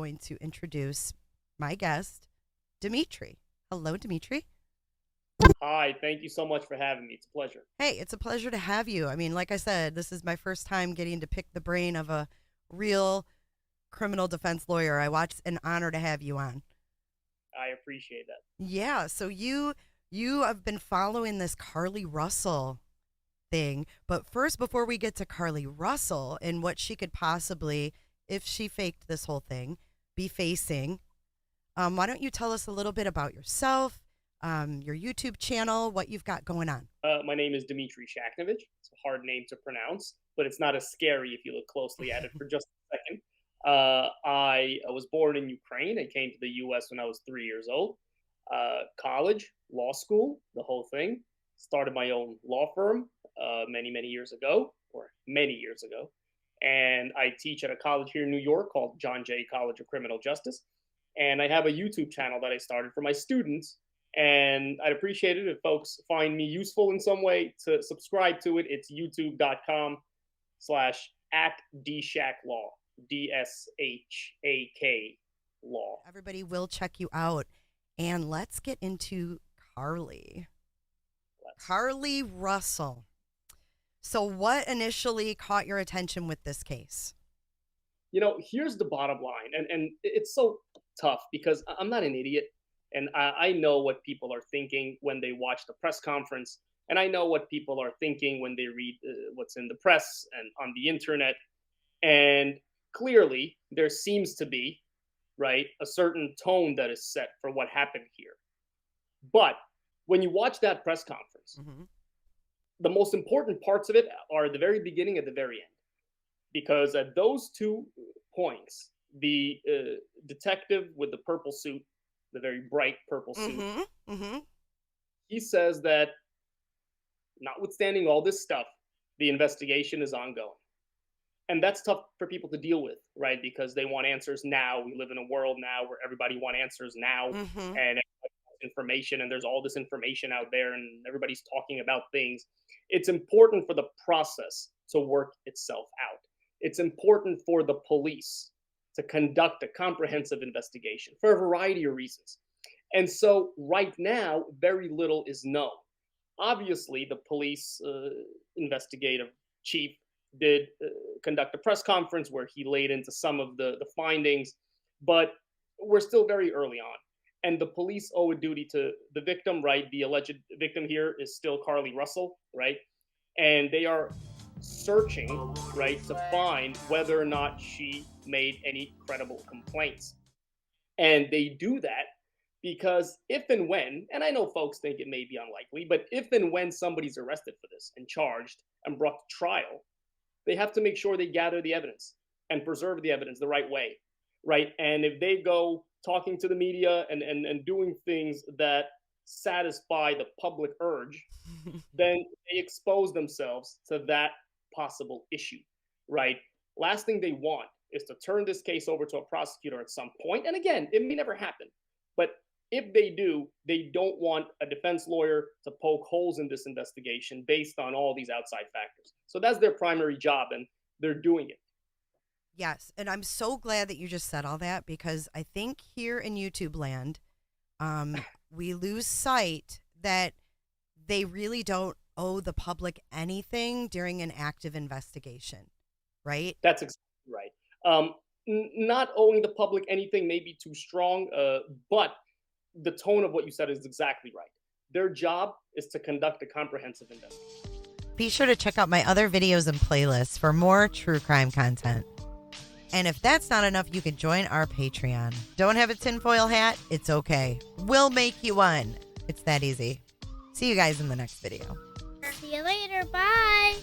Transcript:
going to introduce my guest, Dmitiry. Hello, Dmitiry. Hi, thank you so much for having me. It's a pleasure. Hey, it's a pleasure to have you. I mean, like I said, this is my first time getting to pick the brain of a real criminal defense lawyer. It's an honor to have you on. I appreciate that. Yeah, so you have been following this Carlee Russell thing, but first, before we get to Carlee Russell and what she could possibly, if she faked this whole thing, be facing, why don't you tell us a little bit about yourself, your YouTube channel, what you've got going on? My name is Dmitiry Shaknovich. It's a hard name to pronounce, but it's not as scary if you look closely at it for just a second. I was born in Ukraine. I came to the U.S. when I was 3 years old. College, law school, the whole thing. Started my own law firm many years ago. And I teach at a college here in New York called John Jay College of Criminal Justice. And I have a YouTube channel that I started for my students. And I'd appreciate it if folks find me useful in some way to subscribe to it. It's youtube.com/@DShakLaw, DSHAK Law. Everybody will check you out. And let's get into Carlee. Carlee Russell. So what initially caught your attention with this case? Here's the bottom line. And it's so tough because I'm not an idiot. And I know what people are thinking when they watch the press conference. And I know what people are thinking when they read what's in the press and on the internet. And clearly, there seems to be, right, a certain tone that is set for what happened here. But when you watch that press conference, the most important parts of it are at the very beginning and the very end. Because at those 2 points, the detective with the purple suit, the very bright purple suit, he says that notwithstanding all this stuff, the investigation is ongoing. And that's tough for people to deal with, right? Because they want answers now. We live in a world now where everybody wants answers now, and information, and there's all this information out there, and everybody's talking about things. It's important for the process to work itself out. It's important for the police to conduct a comprehensive investigation for a variety of reasons. And so right now, very little is known. Obviously, the police investigative chief did conduct a press conference where he laid into some of the findings, but we're still very early on. And the police owe a duty to the victim, right? The alleged victim here is still Carlee Russell, right? And they are searching, right, to find whether or not she made any credible complaints. And they do that because if and when, and I know folks think it may be unlikely, but if and when somebody's arrested for this and charged and brought to trial, they have to make sure they gather the evidence and preserve the evidence the right way, right? And if they go talking to the media and doing things that satisfy the public urge, then they expose themselves to that possible issue, right? Last thing they want is to turn this case over to a prosecutor at some point. And again, it may never happen, but if they do, they don't want a defense lawyer to poke holes in this investigation based on all these outside factors. So that's their primary job, and they're doing it. Yes, and I'm so glad that you just said all that, because I think here in YouTube land, we lose sight that they really don't owe the public anything during an active investigation, right? That's exactly right. Not owing the public anything may be too strong, but the tone of what you said is exactly right. Their job is to conduct a comprehensive investigation. Be sure to check out my other videos and playlists for more true crime content. And if that's not enough, you can join our Patreon. Don't have a tinfoil hat? It's okay. We'll make you one. It's that easy. See you guys in the next video. See you later. Bye.